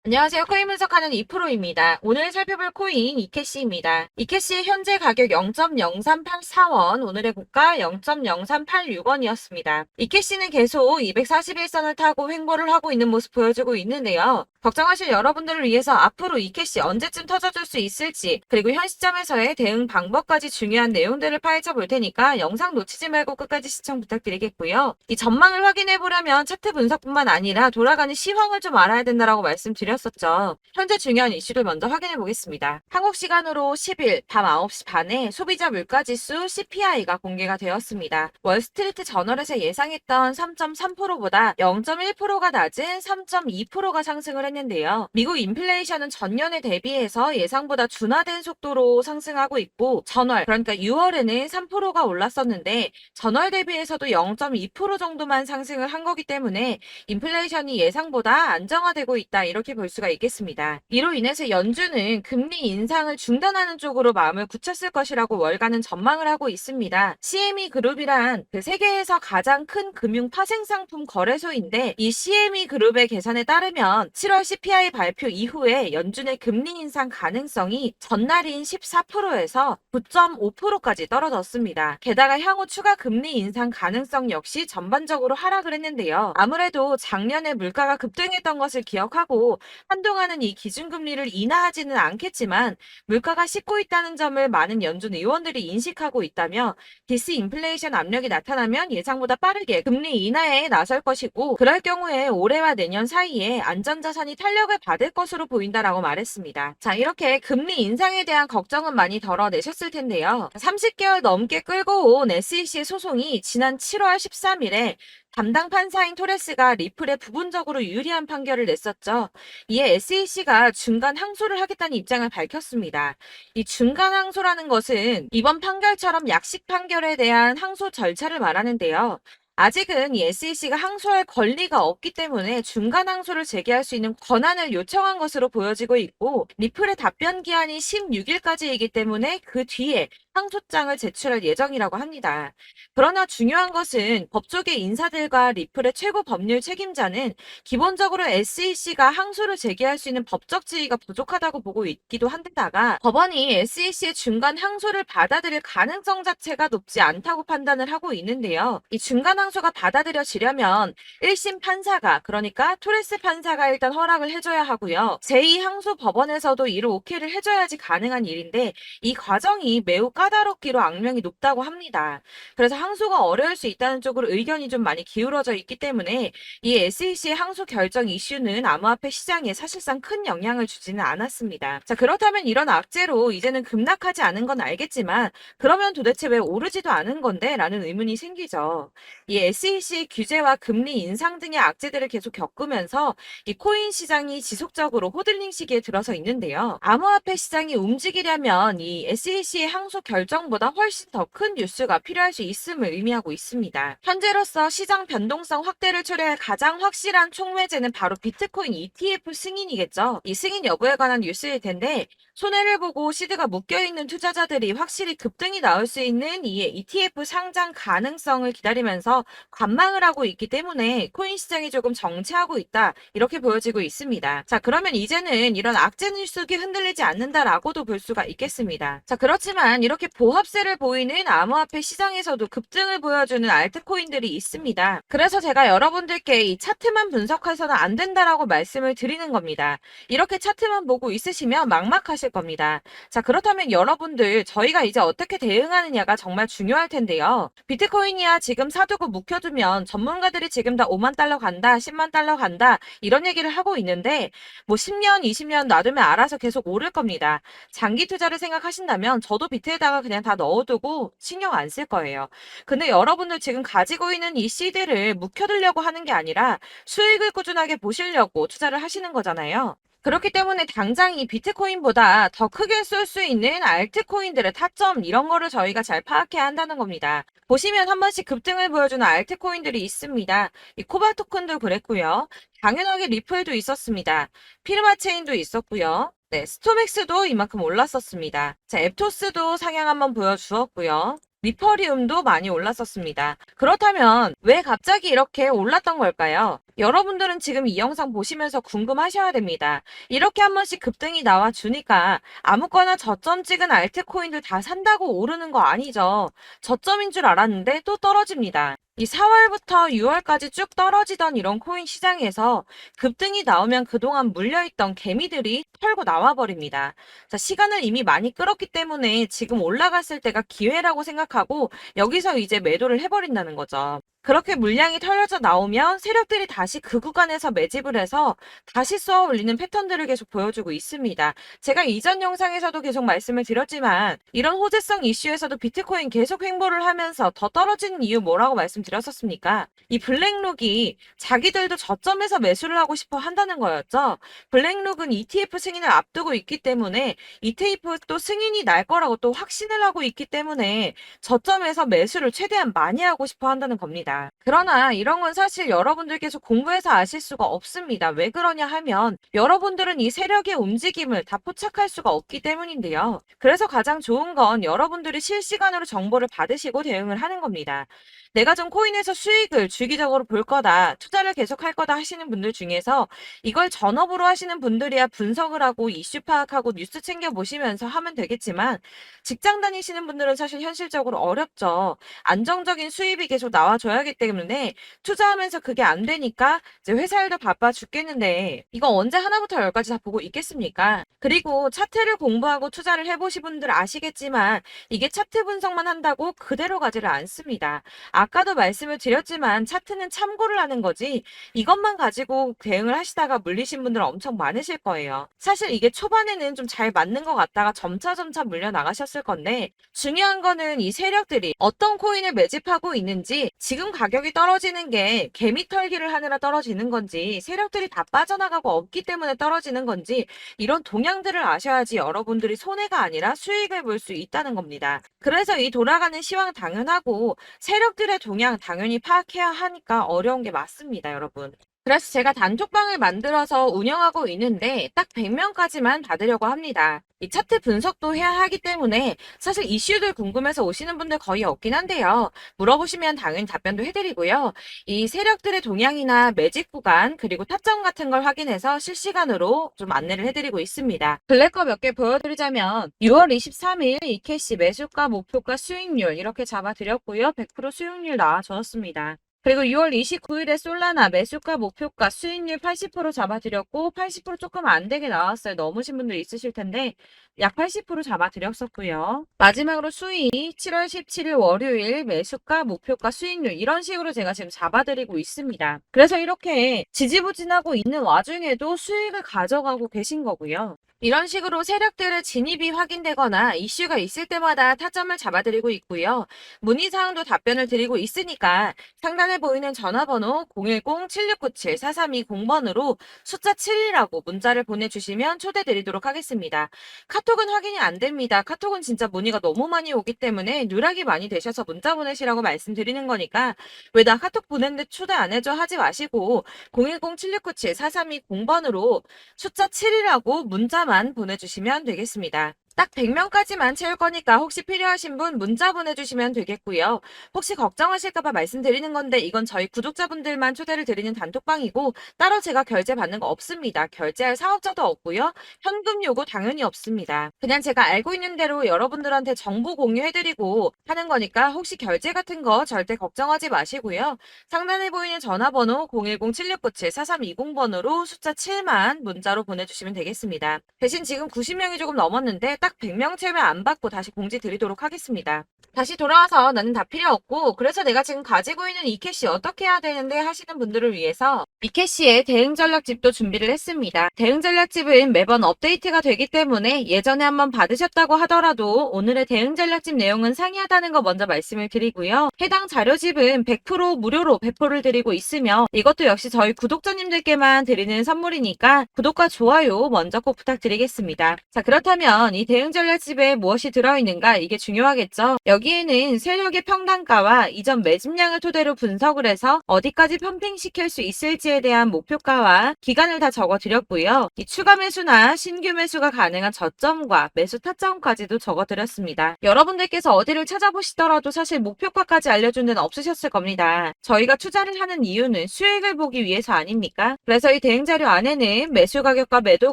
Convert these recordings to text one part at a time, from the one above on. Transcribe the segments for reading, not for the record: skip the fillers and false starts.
안녕하세요. 코인 분석하는 이프로입니다. 오늘 살펴볼 코인 이캐시입니다. 이캐시의 현재 가격 0.0384원, 오늘의 고가 0.0386원이었습니다. 이캐시는 계속 241선을 타고 횡보를 하고 있는 모습 보여주고 있는데요. 걱정하실 여러분들을 위해서 앞으로 이캐시 언제쯤 터져줄 수 있을지, 그리고 현 시점에서의 대응 방법까지 중요한 내용들을 파헤쳐 볼 테니까 영상 놓치지 말고 끝까지 시청 부탁드리겠고요. 이 전망을 확인해 보려면 차트 분석뿐만 아니라 돌아가는 시황을 좀 알아야 된다라고 말씀드렸었죠. 현재 중요한 이슈를 먼저 확인해 보겠습니다. 한국 시간으로 10일 밤 9시 반에 소비자 물가지수 CPI가 공개가 되었습니다. 월스트리트 저널에서 예상했던 3.3%보다 0.1%가 낮은 3.2%가 상승을 했는데요. 미국 인플레이션은 전년에 대비해서 예상보다 둔화된 속도로 상승하고 있고, 전월 그러니까 6월에는 3%가 올랐었는데 전월 대비해서도 0.2% 정도만 상승을 한 거기 때문에 인플레이션이 예상보다 안정화되고 있다, 이렇게 볼 수가 있겠습니다. 이로 인해서 연준은 금리 인상을 중단하는 쪽으로 마음을 굳혔을 것이라고 월가는 전망을 하고 있습니다. CME 그룹이란 그 세계에서 가장 큰 금융 파생상품 거래소인데, 이 CME 그룹의 계산에 따르면 7월 CPI 발표 이후에 연준의 금리 인상 가능성이 전날인 14%에서 9.5%까지 떨어졌습니다. 게다가 향후 추가 금리 인상 가능성 역시 전반적으로 하락을 했는데요. 아무래도 작년에 물가가 급등했던 것을 기억하고 한동안은 이 기준금리를 인하하지는 않겠지만 물가가 씻고 있다는 점을 많은 연준 의원들이 인식하고 있다며, 디스인플레이션 압력이 나타나면 예상보다 빠르게 금리 인하에 나설 것이고, 그럴 경우에 올해와 내년 사이에 안전자산이 탄력을 받을 것으로 보인다라고 말했습니다. 자, 이렇게 금리 인상에 대한 걱정은 많이 덜어내셨을 텐데요. 30개월 넘게 끌고 온 SEC 소송이 지난 7월 13일에 담당 판사인 토레스가 리플에 부분적으로 유리한 판결을 냈었죠. 이에 SEC가 중간 항소를 하겠다는 입장을 밝혔습니다. 이 중간 항소라는 것은 이번 판결처럼 약식 판결에 대한 항소 절차를 말하는데요. 아직은 이 SEC가 항소할 권리가 없기 때문에 중간 항소를 제기할 수 있는 권한을 요청한 것으로 보여지고 있고, 리플의 답변 기한이 16일까지이기 때문에 그 뒤에 항소장을 제출할 예정이라고 합니다. 그러나 중요한 것은 법조계 인사들과 리플의 최고 법률 책임자는 기본적으로 SEC가 항소를 제기할 수 있는 법적 지위가 부족하다고 보고 있기도 한데다가, 법원이 SEC의 중간 항소를 받아들일 가능성 자체가 높지 않다고 판단을 하고 있는데요. 이 중간 항소가 받아들여지려면 1심 판사가, 그러니까 토레스 판사가 일단 허락을 해줘야 하고요. 제2항소 법원에서도 이를 오케이를 해줘야지 가능한 일인데, 이 과정이 매우 까다롭기로 악명이 높다고 합니다. 그래서 항소가 어려울 수 있다는 쪽으로 의견이 좀 많이 기울어져 있기 때문에 이 SEC의 항소 결정 이슈는 암호화폐 시장에 사실상 큰 영향을 주지는 않았습니다. 자, 그렇다면 이런 악재로 이제는 급락하지 않은 건 알겠지만, 그러면 도대체 왜 오르지도 않은 건데? 라는 의문이 생기죠. 이 SEC 규제와 금리 인상 등의 악재들을 계속 겪으면서 이 코인 시장이 지속적으로 호들링 시기에 들어서 있는데요. 암호화폐 시장이 움직이려면 이 SEC의 항소 결정보다 훨씬 더 큰 뉴스가 필요할 수 있음을 의미하고 있습니다. 현재로서 시장 변동성 확대를 초래할 가장 확실한 촉매제는 바로 비트코인 ETF 승인이겠죠. 이 승인 여부에 관한 뉴스일 텐데, 손해를 보고 시드가 묶여있는 투자자들이 확실히 급등이 나올 수 있는 이 ETF 상장 가능성을 기다리면서 관망을 하고 있기 때문에 코인 시장이 조금 정체하고 있다, 이렇게 보여지고 있습니다. 자, 그러면 이제는 이런 악재 뉴스가 흔들리지 않는다라고도 볼 수가 있겠습니다. 자, 그렇지만 이렇게 보합세를 보이는 암호화폐 시장에서도 급등을 보여주는 알트코인들이 있습니다. 그래서 제가 여러분들께 이 차트만 분석해서는 안 된다라고 말씀을 드리는 겁니다. 이렇게 차트만 보고 있으시면 막막하실 겁니다. 자, 그렇다면 여러분들, 저희가 이제 어떻게 대응하느냐가 정말 중요할 텐데요. 비트코인이야 지금 사두고 묵혀두면 전문가들이 지금 다 5만 달러 간다, 10만 달러 간다, 이런 얘기를 하고 있는데, 뭐 10년, 20년 놔두면 알아서 계속 오를 겁니다. 장기 투자를 생각하신다면 저도 비트에다가 그냥 다 넣어두고 신경 안 쓸 거예요. 근데 여러분들 지금 가지고 있는 이 시드를 묵혀두려고 하는 게 아니라 수익을 꾸준하게 보시려고 투자를 하시는 거잖아요. 그렇기 때문에 당장 이 비트코인보다 더 크게 쏠 수 있는 알트코인들의 타점, 이런 거를 저희가 잘 파악해야 한다는 겁니다. 보시면 한 번씩 급등을 보여주는 알트코인들이 있습니다. 이 코바 토큰도 그랬고요. 당연하게 리플도 있었습니다. 피르마 체인도 있었고요. 네, 스토맥스도 이만큼 올랐었습니다. 자, 앱토스도 상향 한번 보여주었고요. 리퍼리움도 많이 올랐었습니다. 그렇다면 왜 갑자기 이렇게 올랐던 걸까요? 여러분들은 지금 이 영상 보시면서 궁금하셔야 됩니다. 이렇게 한 번씩 급등이 나와 주니까 아무거나 저점 찍은 알트코인들 다 산다고 오르는 거 아니죠. 저점인 줄 알았는데 또 떨어집니다. 이 4월부터 6월까지 쭉 떨어지던 이런 코인 시장에서 급등이 나오면 그동안 물려있던 개미들이 털고 나와버립니다. 자, 시간을 이미 많이 끌었기 때문에 지금 올라갔을 때가 기회라고 생각하고 여기서 이제 매도를 해버린다는 거죠. 그렇게 물량이 털려져 나오면 세력들이 다시 그 구간에서 매집을 해서 다시 쏘아 올리는 패턴들을 계속 보여주고 있습니다. 제가 이전 영상에서도 계속 말씀을 드렸지만 이런 호재성 이슈에서도 비트코인 계속 횡보를 하면서 더 떨어지는 이유 뭐라고 말씀드렸었습니까? 이 블랙록이 자기들도 저점에서 매수를 하고 싶어 한다는 거였죠. 블랙록은 ETF 승인을 앞두고 있기 때문에 ETF 또 승인이 날 거라고 또 확신을 하고 있기 때문에 저점에서 매수를 최대한 많이 하고 싶어 한다는 겁니다. 그러나 이런 건 사실 여러분들께서 공부해서 아실 수가 없습니다. 왜 그러냐 하면 여러분들은 이 세력의 움직임을 다 포착할 수가 없기 때문인데요. 그래서 가장 좋은 건 여러분들이 실시간으로 정보를 받으시고 대응을 하는 겁니다. 내가 좀 코인에서 수익을 주기적으로 볼 거다, 투자를 계속 할 거다 하시는 분들 중에서 이걸 전업으로 하시는 분들이야 분석을 하고 이슈 파악하고 뉴스 챙겨보시면서 하면 되겠지만 직장 다니시는 분들은 사실 현실적으로 어렵죠. 안정적인 수입이 계속 나와줘야 하기 때문에 투자하면서 그게 안 되니까 이제 회사 일도 바빠 죽겠는데 이거 언제 하나부터 열까지 다 보고 있겠습니까? 그리고 차트를 공부하고 투자를 해보신 분들 아시겠지만 이게 차트 분석만 한다고 그대로 가지를 않습니다. 아까도 말씀을 드렸지만 차트는 참고를 하는 거지 이것만 가지고 대응을 하시다가 물리신 분들 엄청 많으실 거예요. 사실 이게 초반에는 좀 잘 맞는 것 같다가 점차 물려 나가셨을 건데 중요한 거는 이 세력들이 어떤 코인을 매집하고 있는지 지금 가격이 떨어지는 게 개미 털기를 하느라 떨어지는 건지 세력들이 다 빠져나가고 없기 때문에 떨어지는 건지 이런 동향들을 아셔야지 여러분들이 손해가 아니라 수익을 볼 수 있다는 겁니다. 그래서 이 돌아가는 시황 당연하고 세력들의 동향 당연히 파악해야 하니까 어려운 게 맞습니다, 여러분. 그래서 제가 단톡방을 만들어서 운영하고 있는데 딱 100명까지만 받으려고 합니다. 이 차트 분석도 해야 하기 때문에 사실 이슈들 궁금해서 오시는 분들 거의 없긴 한데요. 물어보시면 당연히 답변도 해드리고요. 이 세력들의 동향이나 매집 구간 그리고 타점 같은 걸 확인해서 실시간으로 좀 안내를 해드리고 있습니다. 블랙거 몇 개 보여드리자면 6월 23일 이캐시 매수가, 목표가, 수익률 이렇게 잡아드렸고요. 100% 수익률 나와줬습니다. 그리고 6월 29일에 솔라나 매수가, 목표가, 수익률 80% 잡아드렸고 80% 조금 안 되게 나왔어요. 넘으신 분들 있으실 텐데 약 80% 잡아드렸었고요. 마지막으로 수익 7월 17일 월요일 매수가, 목표가, 수익률 이런 식으로 제가 지금 잡아드리고 있습니다. 그래서 이렇게 지지부진하고 있는 와중에도 수익을 가져가고 계신 거고요. 이런 식으로 세력들의 진입이 확인되거나 이슈가 있을 때마다 타점을 잡아드리고 있고요. 문의사항도 답변을 드리고 있으니까 상단에 보이는 전화번호 010-7697-4320번으로 숫자 7이라고 문자를 보내주시면 초대드리도록 하겠습니다. 카톡은 확인이 안 됩니다. 카톡은 진짜 문의가 너무 많이 오기 때문에 누락이 많이 되셔서 문자 보내시라고 말씀드리는 거니까 왜 나 카톡 보냈는데 초대 안 해줘 하지 마시고 010-7697-4320번으로 숫자 7이라고 문자만 보내주시면 되겠습니다. 딱 100명까지만 채울 거니까 혹시 필요하신 분 문자 보내주시면 되겠고요. 혹시 걱정하실까봐 말씀드리는 건데 이건 저희 구독자분들만 초대를 드리는 단톡방이고 따로 제가 결제 받는 거 없습니다. 결제할 사업자도 없고요. 현금 요구 당연히 없습니다. 그냥 제가 알고 있는 대로 여러분들한테 정보 공유해드리고 하는 거니까 혹시 결제 같은 거 절대 걱정하지 마시고요. 상단에 보이는 전화번호 010-7697-4320번으로 숫자 7만 문자로 보내주시면 되겠습니다. 대신 지금 90명이 조금 넘었는데 딱 100명 채우면 안 받고 다시 공지 드리도록 하겠습니다. 다시 돌아와서 나는 다 필요 없고 그래서 내가 지금 가지고 있는 이캐시 어떻게 해야 되는데 하시는 분들을 위해서 이캐시의 대응 전략집도 준비를 했습니다. 대응 전략집은 매번 업데이트가 되기 때문에 예전에 한번 받으셨다고 하더라도 오늘의 대응 전략집 내용은 상이하다는 거 먼저 말씀을 드리고요. 해당 자료집은 100% 무료로 배포를 드리고 있으며 이것도 역시 저희 구독자님들께만 드리는 선물이니까 구독과 좋아요 먼저 꼭 부탁드리겠습니다. 자, 그렇다면 이 대응 전략집에 무엇이 들어있는가 이게 중요하겠죠. 여기에는 세력의 평단가와 이전 매집량을 토대로 분석을 해서 어디까지 펌핑시킬 수 있을지에 이케시에 대한 목표가와 기간을 다 적어드렸고요. 이 추가 매수나 신규 매수가 가능한 저점과 매수 타점까지도 적어드렸습니다. 여러분들께서 어디를 찾아보시더라도 사실 목표가까지 알려준 데는 없으셨을 겁니다. 저희가 투자를 하는 이유는 수익을 보기 위해서 아닙니까? 그래서 이 대응 자료 안에는 매수 가격과 매도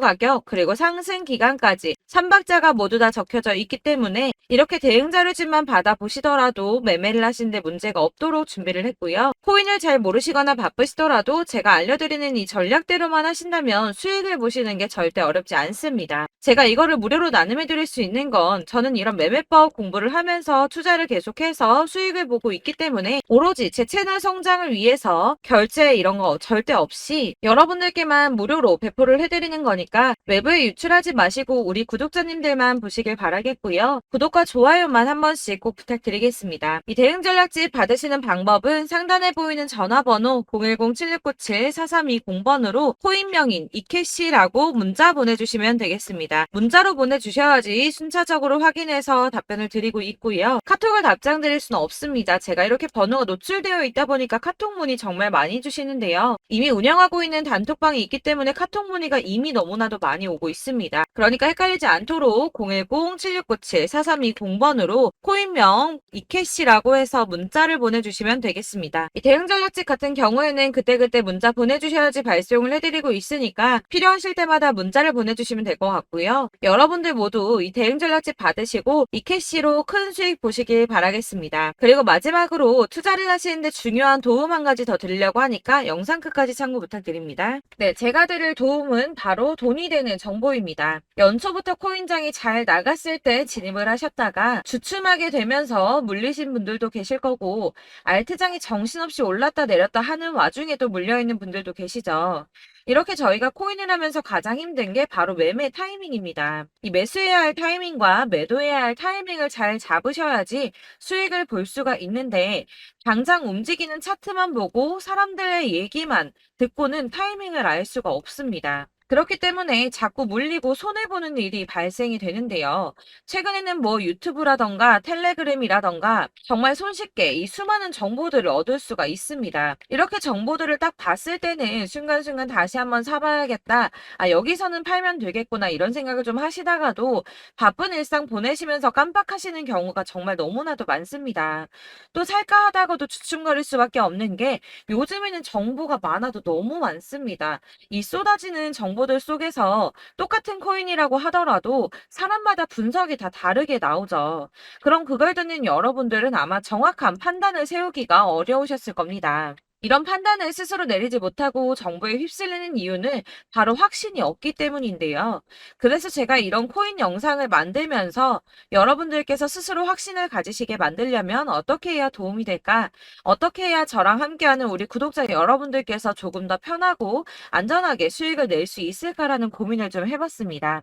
가격 그리고 상승 기간까지 3박자가 모두 다 적혀져 있기 때문에 이렇게 대응 자료집만 받아보시더라도 매매를 하시는데 문제가 없도록 준비를 했고요. 코인을 잘 모르시거나 바쁘시더라도 제가 알려드리는 이 전략대로만 하신다면 수익을 보시는 게 절대 어렵지 않습니다. 제가 이거를 무료로 나눔해드릴 수 있는 건 저는 이런 매매법 공부를 하면서 투자를 계속해서 수익을 보고 있기 때문에 오로지 제 채널 성장을 위해서 결제 이런 거 절대 없이 여러분들께만 무료로 배포를 해드리는 거니까 외부에 유출하지 마시고 우리 구독자님들만 보시길 바라겠고요. 구독과 좋아요만 한 번씩 꼭 부탁드리겠습니다. 이 대응 전략집 받으시는 방법은 상단에 보이는 전화번호 010-7697-4320번으로 코인명인 이케시라고 문자 보내주시면 되겠습니다. 문자로 보내주셔야지 순차적으로 확인해서 답변을 드리고 있고요. 카톡을 답장 드릴 수는 없습니다. 제가 이렇게 번호가 노출되어 있다 보니까 카톡 문의 정말 많이 주시는데요. 이미 운영하고 있는 단톡방이 있기 때문에 카톡 문의가 이미 너무나도 많이 오고 있습니다. 그러니까 헷갈리지 않도록 010-7697-4320번으로 코인명 이케시라고 해서 문자를 보내주시면 되겠습니다. 이 대응 전략집 같은 경우에는 그때그때 문자 보내주셔야지 발송을 해드리고 있으니까 필요하실 때마다 문자를 보내주시면 될 것 같고요. 여러분들 모두 이 대응 전략집 받으시고 이케시로 큰 수익 보시길 바라겠습니다. 그리고 마지막으로 투자를 하시는데 중요한 도움 한 가지 더 드리려고 하니까 영상 끝까지 참고 부탁드립니다. 네, 제가 드릴 도움은 바로 돈이 되는 정보입니다. 연초부터 코인장이 잘 나갔을 때 진입을 하셨다가 주춤하게 되면서 물리신 분들도 계실 거고 알트장이 정신없이 올랐다 내렸다 하는 와중에도 물려있는 분들도 계시죠. 이렇게 저희가 코인을 하면서 가장 힘든 게 바로 매매 타이밍입니다. 이 매수해야 할 타이밍과 매도해야 할 타이밍을 잘 잡으셔야지 수익을 볼 수가 있는데 당장 움직이는 차트만 보고 사람들의 얘기만 듣고는 타이밍을 알 수가 없습니다. 그렇기 때문에 자꾸 물리고 손해보는 일이 발생이 되는데요. 최근에는 뭐 유튜브라던가 텔레그램이라던가 정말 손쉽게 이 수많은 정보들을 얻을 수가 있습니다. 이렇게 정보들을 딱 봤을 때는 순간순간 다시 한번 사봐야겠다. 아, 여기서는 팔면 되겠구나. 이런 생각을 좀 하시다가도 바쁜 일상 보내시면서 깜빡하시는 경우가 정말 너무나도 많습니다. 또 살까 하다가도 주춤거릴 수밖에 없는 게 요즘에는 정보가 많아도 너무 많습니다. 이 쏟아지는 정보들 속에서 똑같은 코인이라고 하더라도 사람마다 분석이 다 다르게 나오죠. 그럼 그걸 듣는 여러분들은 아마 정확한 판단을 세우기가 어려우셨을 겁니다. 이런 판단을 스스로 내리지 못하고 정보에 휩쓸리는 이유는 바로 확신이 없기 때문인데요. 그래서 제가 이런 코인 영상을 만들면서 여러분들께서 스스로 확신을 가지시게 만들려면 어떻게 해야 도움이 될까? 어떻게 해야 저랑 함께하는 우리 구독자 여러분들께서 조금 더 편하고 안전하게 수익을 낼 수 있을까라는 고민을 좀 해봤습니다.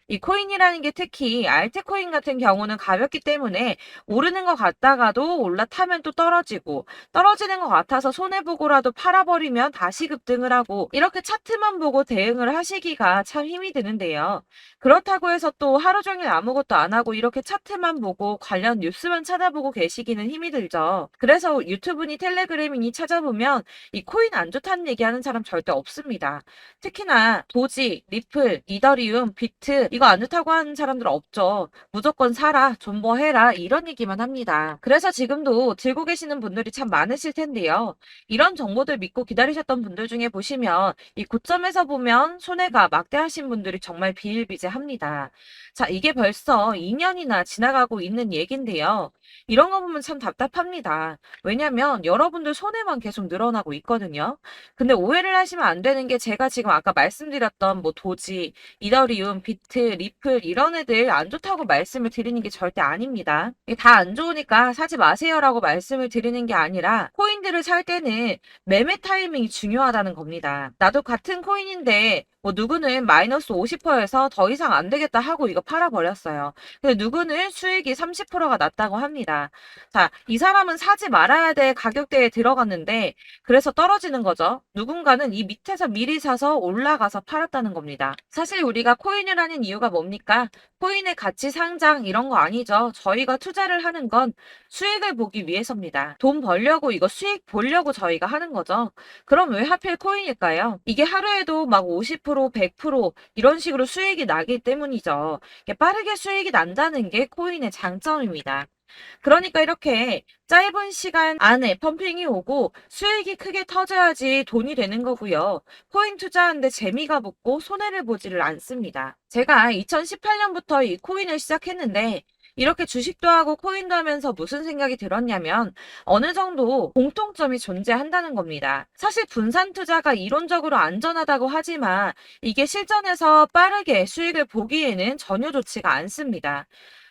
이 코인이라는 게 특히 알트코인 같은 경우는 가볍기 때문에 오르는 것 같다가도 올라타면 또 떨어지고 떨어지는 것 같아서 손해보고라도 팔아버리면 다시 급등을 하고 이렇게 차트만 보고 대응을 하시기가 참 힘이 드는데요. 그렇다고 해서 또 하루 종일 아무것도 안 하고 이렇게 차트만 보고 관련 뉴스만 찾아보고 계시기는 힘이 들죠. 그래서 유튜브니 텔레그램이니 찾아보면 이 코인 안 좋다는 얘기하는 사람 절대 없습니다. 특히나 도지, 리플, 이더리움, 비트 이거 안 좋다고 하는 사람들 없죠. 무조건 사라, 존버해라 이런 얘기만 합니다. 그래서 지금도 들고 계시는 분들이 참 많으실 텐데요. 이런 정보들 믿고 기다리셨던 분들 중에 보시면 이 고점에서 보면 손해가 막대하신 분들이 정말 비일비재합니다. 자, 이게 벌써 2년이나 지나가고 있는 얘긴데요. 이런 거 보면 참 답답합니다. 왜냐면 여러분들 손해만 계속 늘어나고 있거든요. 근데 오해를 하시면 안 되는 게 제가 지금 아까 말씀드렸던 뭐 도지, 이더리움, 비트, 리플 이런 애들 안 좋다고 말씀을 드리는 게 절대 아닙니다. 이게 다 안 좋으니까 사지 마세요라고 말씀을 드리는 게 아니라 코인들을 살 때는 매매 타이밍이 중요하다는 겁니다. 나도 같은 코인인데 뭐 누구는 마이너스 50%에서 더 이상 안 되겠다 하고 이거 팔아버렸어요. 근데 누구는 수익이 30%가 났다고 합니다. 자, 이 사람은 사지 말아야 될 가격대에 들어갔는데 그래서 떨어지는 거죠. 누군가는 이 밑에서 미리 사서 올라가서 팔았다는 겁니다. 사실 우리가 코인을 하는 이유가 뭡니까? 코인의 가치 상장 이런 거 아니죠. 저희가 투자를 하는 건 수익을 보기 위해서입니다. 돈 벌려고 이거 수익 보려고 저희가 저희가 하는 거죠. 그럼 왜 하필 코인일까요? 이게 하루에도 막 50%, 100% 이런 식으로 수익이 나기 때문이죠. 이게 빠르게 수익이 난다는 게 코인의 장점입니다. 그러니까 이렇게 짧은 시간 안에 펌핑이 오고 수익이 크게 터져야지 돈이 되는 거고요. 코인 투자하는데 재미가 붙고 손해를 보지를 않습니다. 제가 2018년부터 이 코인을 시작했는데 이렇게 주식도 하고 코인도 하면서 무슨 생각이 들었냐면 어느 정도 공통점이 존재한다는 겁니다. 사실 분산 투자가 이론적으로 안전하다고 하지만 이게 실전에서 빠르게 수익을 보기에는 전혀 좋지가 않습니다.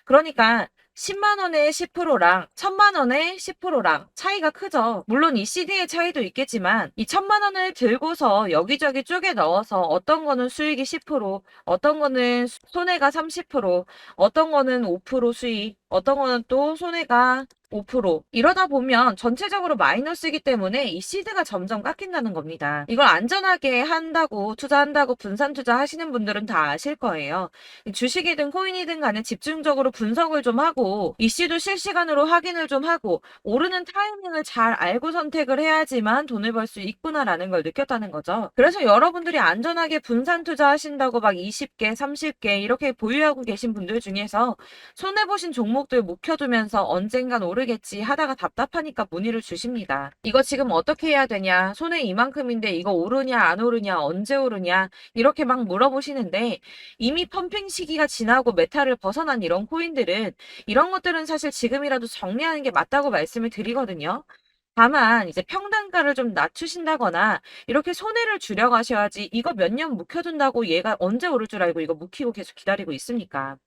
그러니까 10만 원에 10%랑 1000만 원에 10%랑 차이가 크죠. 물론 이 CD의 차이도 있겠지만 이 1000만 원을 들고서 여기저기 쪼개 넣어서 어떤 거는 수익이 10%, 어떤 거는 손해가 30%, 어떤 거는 5% 수익, 어떤 거는 또 손해가 5%. 이러다 보면 전체적으로 마이너스이기 때문에 이 시드가 점점 깎인다는 겁니다. 이걸 안전하게 한다고 투자한다고 분산 투자하시는 분들은 다 아실 거예요. 주식이든 코인이든 간에 집중적으로 분석을 좀 하고 이슈도 실시간으로 확인을 좀 하고 오르는 타이밍을 잘 알고 선택을 해야지만 돈을 벌 수 있구나라는 걸 느꼈다는 거죠. 그래서 여러분들이 안전하게 분산 투자하신다고 막 20개, 30개 이렇게 보유하고 계신 분들 중에서 손해보신 종목들 묵혀두면서 언젠간 오르겠지 하다가 답답하니까 문의를 주십니다. 이거 지금 어떻게 해야 되냐? 손해 이만큼인데 이거 오르냐 안 오르냐 언제 오르냐 이렇게 막 물어보시는데 이미 펌핑 시기가 지나고 메타를 벗어난 이런 코인들은 이런 것들은 사실 지금이라도 정리하는 게 맞다고 말씀을 드리거든요. 다만 이제 평단가를 좀 낮추신다거나 이렇게 손해를 줄여가셔야지 이거 몇 년 묵혀둔다고 얘가 언제 오를 줄 알고 이거 묵히고 계속 기다리고 있습니까?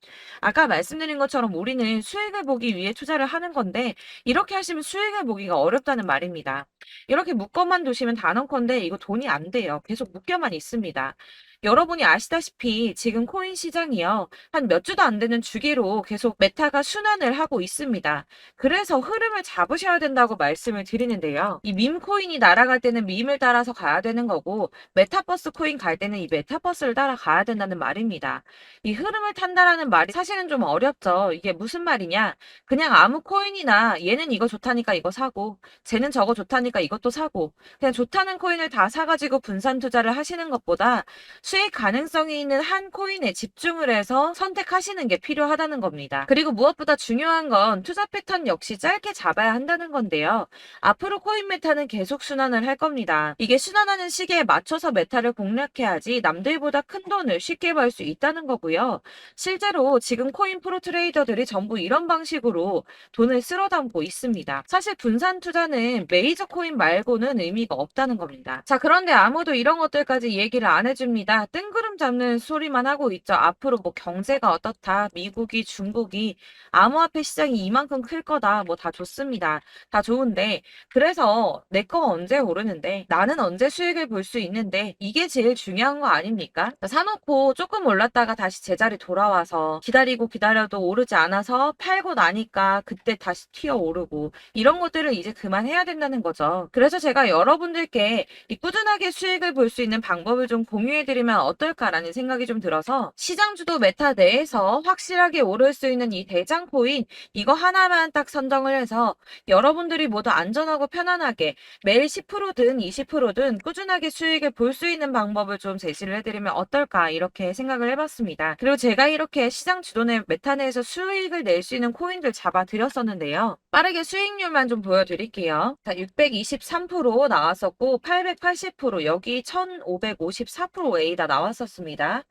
아까 말씀드린 것처럼 우리는 수익을 보기 위해 투자를 하는 건데 이렇게 하시면 수익을 보기가 어렵다는 말입니다. 이렇게 묶어만 두시면 단언컨대 이거 돈이 안 돼요. 계속 묶여만 있습니다. 여러분이 아시다시피 지금 코인 시장이요. 한 몇 주도 안 되는 주기로 계속 메타가 순환을 하고 있습니다. 그래서 흐름을 잡으셔야 된다고 말씀을 드리는데요. 이 밈 코인이 날아갈 때는 밈을 따라서 가야 되는 거고 메타버스 코인 갈 때는 이 메타버스를 따라가야 된다는 말입니다. 이 흐름을 탄다라는 말이 사실은 좀 어렵죠. 이게 무슨 말이냐? 그냥 아무 코인이나 얘는 이거 좋다니까 이거 사고 쟤는 저거 좋다니까 이것도 사고 그냥 좋다는 코인을 다 사가지고 분산 투자를 하시는 것보다 수익 가능성이 있는 한 코인에 집중을 해서 선택하시는 게 필요하다는 겁니다. 그리고 무엇보다 중요한 건 투자 패턴 역시 짧게 잡아야 한다는 건데요. 앞으로 코인 메타는 계속 순환을 할 겁니다. 이게 순환하는 시기에 맞춰서 메타를 공략해야지 남들보다 큰 돈을 쉽게 벌 수 있다는 거고요. 실제로 지금 코인 프로 트레이더들이 전부 이런 방식으로 돈을 쓸어 담고 있습니다. 사실 분산 투자는 메이저 코인 말고는 의미가 없다는 겁니다. 자, 그런데 아무도 이런 것들까지 얘기를 안 해줍니다. 뜬구름 잡는 소리만 하고 있죠. 앞으로 뭐 경제가 어떻다, 미국이, 중국이, 암호화폐 시장이 이만큼 클 거다, 뭐 다 좋습니다. 다 좋은데, 그래서 내 거 언제 오르는데, 나는 언제 수익을 볼 수 있는데, 이게 제일 중요한 거 아닙니까? 사놓고 조금 올랐다가 다시 제자리 돌아와서 기다리고 기다려도 오르지 않아서 팔고 나니까 그때 다시 튀어 오르고, 이런 것들을 이제 그만해야 된다는 거죠. 그래서 제가 여러분들께 이 꾸준하게 수익을 볼 수 있는 방법을 좀 공유해드리면 어떨까라는 생각이 좀 들어서 시장주도 메타 내에서 확실하게 오를 수 있는 이 대장 코인 이거 하나만 딱 선정을 해서 여러분들이 모두 안전하고 편안하게 매일 10%든 20%든 꾸준하게 수익을 볼 수 있는 방법을 좀 제시를 해드리면 어떨까 이렇게 생각을 해봤습니다. 그리고 제가 이렇게 시장 주도내 메타 내에서 수익을 낼 수 있는 코인들 잡아드렸었는데요. 빠르게 수익률만 좀 보여드릴게요. 자, 623% 나왔었고 880% 여기 1554% 다 나왔었습니다.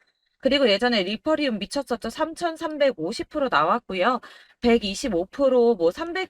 그리고 예전에 리퍼리움 미쳤었죠. 3350% 나왔고요. 125%, 뭐 300%,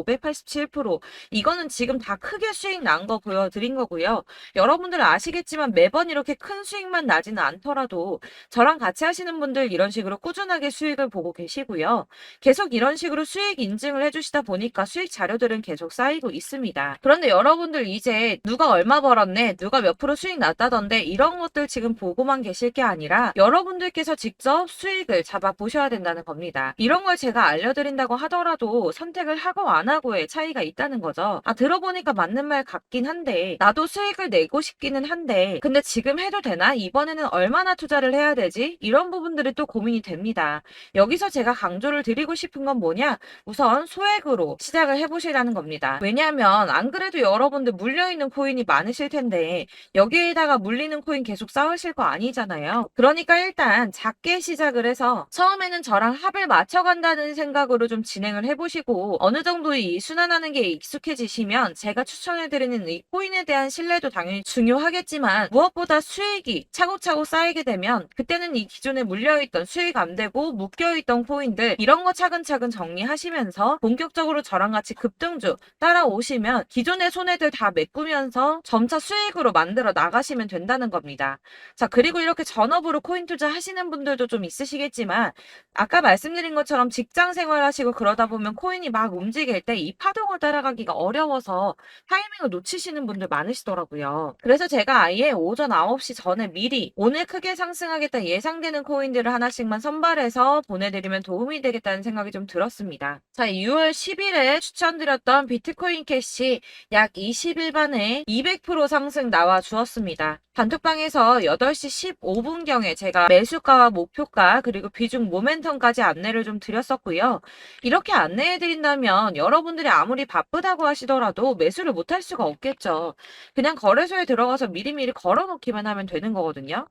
587% 이거는 지금 다 크게 수익 난 거 보여드린 거고요. 여러분들 아시겠지만 매번 이렇게 큰 수익만 나지는 않더라도 저랑 같이 하시는 분들 이런 식으로 꾸준하게 수익을 보고 계시고요. 계속 이런 식으로 수익 인증을 해주시다 보니까 수익 자료들은 계속 쌓이고 있습니다. 그런데 여러분들 이제 누가 얼마 벌었네, 누가 몇 프로 수익 났다던데 이런 것들 지금 보고만 계실 게 아니라 여러분들께서 직접 수익을 잡아 보셔야 된다는 겁니다. 이런 걸 제가 알려드릴 알려드린다고 하더라도 선택을 하고 안 하고의 차이가 있다는 거죠. 들어보니까 맞는 말 같긴 한데 나도 수익을 내고 싶기는 한데 근데 지금 해도 되나? 이번에는 얼마나 투자를 해야 되지? 이런 부분들이 또 고민이 됩니다. 여기서 제가 강조를 드리고 싶은 건 뭐냐? 우선 소액으로 시작을 해보시라는 겁니다. 왜냐하면 안 그래도 여러분들 물려있는 코인이 많으실 텐데 여기에다가 물리는 코인 계속 쌓으실 거 아니잖아요. 그러니까 일단 작게 시작을 해서 처음에는 저랑 합을 맞춰간다는 생각으로 좀 진행을 해보시고 어느 정도 이 순환하는 게 익숙해지시면 제가 추천해드리는 이 코인에 대한 신뢰도 당연히 중요하겠지만 무엇보다 수익이 차곡차곡 쌓이게 되면 그때는 이 기존에 물려있던 수익 안 되고 묶여있던 코인들 이런 거 차근차근 정리하시면서 본격적으로 저랑 같이 급등주 따라오시면 기존의 손해들 다 메꾸면서 점차 수익으로 만들어 나가시면 된다는 겁니다. 자, 그리고 이렇게 전업으로 코인 투자 하시는 분들도 좀 있으시겠지만 아까 말씀드린 것처럼 직장 생활하시고 그러다 보면 코인이 막 움직일 때 이 파동을 따라가기가 어려워서 타이밍을 놓치시는 분들 많으시더라고요. 그래서 제가 아예 오전 9시 전에 미리 오늘 크게 상승하겠다 예상되는 코인들을 하나씩만 선발해서 보내드리면 도움이 되겠다는 생각이 좀 들었습니다. 자, 6월 10일에 추천드렸던 비트코인 캐시 약 20일 만에 200% 상승 나와 주었습니다. 단톡방에서 8시 15분경에 제가 매수가와 목표가 그리고 비중 모멘텀까지 안내를 좀 드렸었고요. 이렇게 안내해드린다면 여러분들이 아무리 바쁘다고 하시더라도 매수를 못할 수가 없겠죠. 그냥 거래소에 들어가서 미리미리 걸어놓기만 하면 되는 거거든요.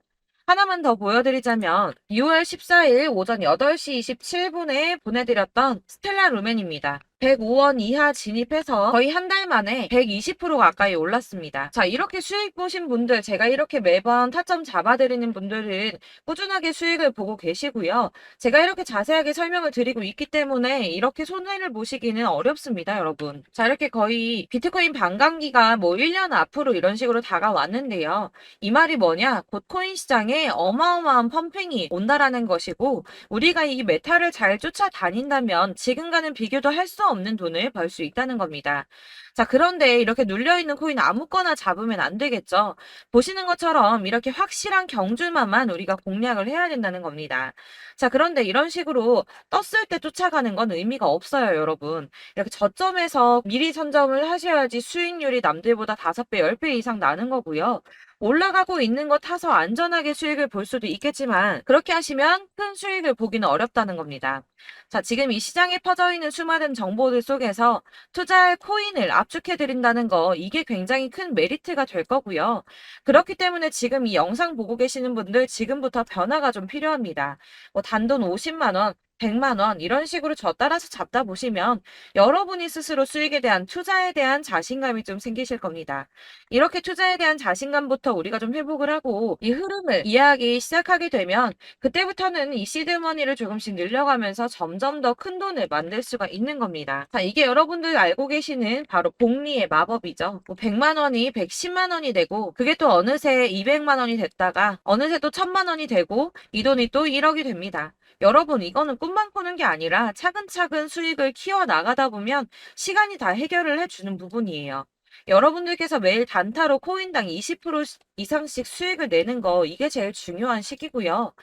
하나만 더 보여드리자면 6월 14일 오전 8시 27분에 보내드렸던 스텔라 루멘입니다. 105원 이하 진입해서 거의 한 달 만에 120% 가까이 올랐습니다. 자, 이렇게 수익 보신 분들, 제가 이렇게 매번 타점 잡아드리는 분들은 꾸준하게 수익을 보고 계시고요. 제가 이렇게 자세하게 설명을 드리고 있기 때문에 이렇게 손해를 보시기는 어렵습니다, 여러분. 자, 이렇게 거의 비트코인 반감기가 뭐 1년 앞으로 이런 식으로 다가왔는데요. 이 말이 뭐냐? 곧 코인 시장에 어마어마한 펌핑이 온다라는 것이고 우리가 이 메타를 잘 쫓아다닌다면 지금과는 비교도 할 수 없는 돈을 벌 수 있다는 겁니다. 자, 그런데 이렇게 눌려있는 코인 아무거나 잡으면 안 되겠죠. 보시는 것처럼 이렇게 확실한 경주만만 우리가 공략을 해야 된다는 겁니다. 자, 그런데 이런 식으로 떴을 때 쫓아가는 건 의미가 없어요, 여러분. 이렇게 저점에서 미리 선점을 하셔야지 수익률이 남들보다 5배, 10배 이상 나는 거고요. 올라가고 있는 거 타서 안전하게 수익을 볼 수도 있겠지만 그렇게 하시면 큰 수익을 보기는 어렵다는 겁니다. 자, 지금 이 시장에 퍼져 있는 수많은 정보들 속에서 투자할 코인을 압축해 드린다는 거 이게 굉장히 큰 메리트가 될 거고요. 그렇기 때문에 지금 이 영상 보고 계시는 분들 지금부터 변화가 좀 필요합니다. 뭐 단돈 50만 원, 100만 원 이런 식으로 저 따라서 잡다 보시면 여러분이 스스로 수익에 대한 투자에 대한 자신감이 좀 생기실 겁니다. 이렇게 투자에 대한 자신감부터 우리가 좀 회복을 하고 이 흐름을 이해하기 시작하게 되면 그때부터는 이 시드머니를 조금씩 늘려가면서 점점 더 큰 돈을 만들 수가 있는 겁니다. 자, 이게 여러분들 알고 계시는 바로 복리의 마법이죠. 뭐 100만 원이 110만 원이 되고 그게 또 어느새 200만 원이 됐다가 어느새 또 1000만 원이 되고 이 돈이 또 1억이 됩니다. 여러분, 이거는 꿈만 꾸는 게 아니라 차근차근 수익을 키워 나가다 보면 시간이 다 해결을 해주는 부분이에요. 여러분들께서 매일 단타로 코인당 20% 이상씩 수익을 내는 거 이게 제일 중요한 시기고요.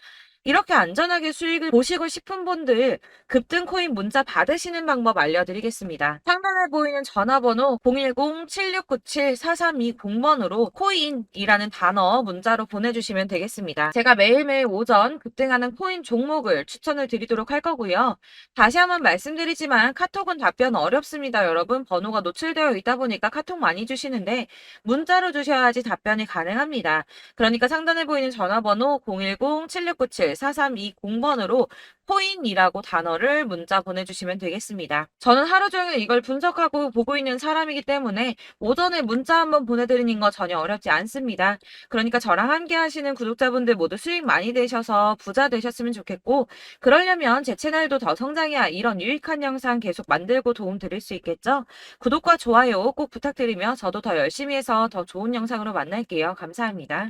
이렇게 안전하게 수익을 보시고 싶은 분들 급등 코인 문자 받으시는 방법 알려드리겠습니다. 상단에 보이는 전화번호 010-7697-4320번으로 코인이라는 단어 문자로 보내주시면 되겠습니다. 제가 매일매일 오전 급등하는 코인 종목을 추천을 드리도록 할 거고요. 다시 한번 말씀드리지만 카톡은 답변 어렵습니다. 여러분, 번호가 노출되어 있다 보니까 카톡 많이 주시는데 문자로 주셔야지 답변이 가능합니다. 그러니까 상단에 보이는 전화번호 010-7697-4320번으로 코인이라고 단어를 문자 보내주시면 되겠습니다. 저는 하루 종일 이걸 분석하고 보고 있는 사람이기 때문에 오전에 문자 한번 보내드리는 거 전혀 어렵지 않습니다. 그러니까 저랑 함께 하시는 구독자분들 모두 수익 많이 되셔서 부자 되셨으면 좋겠고 그러려면 제 채널도 더 성장해야 이런 유익한 영상 계속 만들고 도움 드릴 수 있겠죠? 구독과 좋아요 꼭 부탁드리며 저도 더 열심히 해서 더 좋은 영상으로 만날게요. 감사합니다.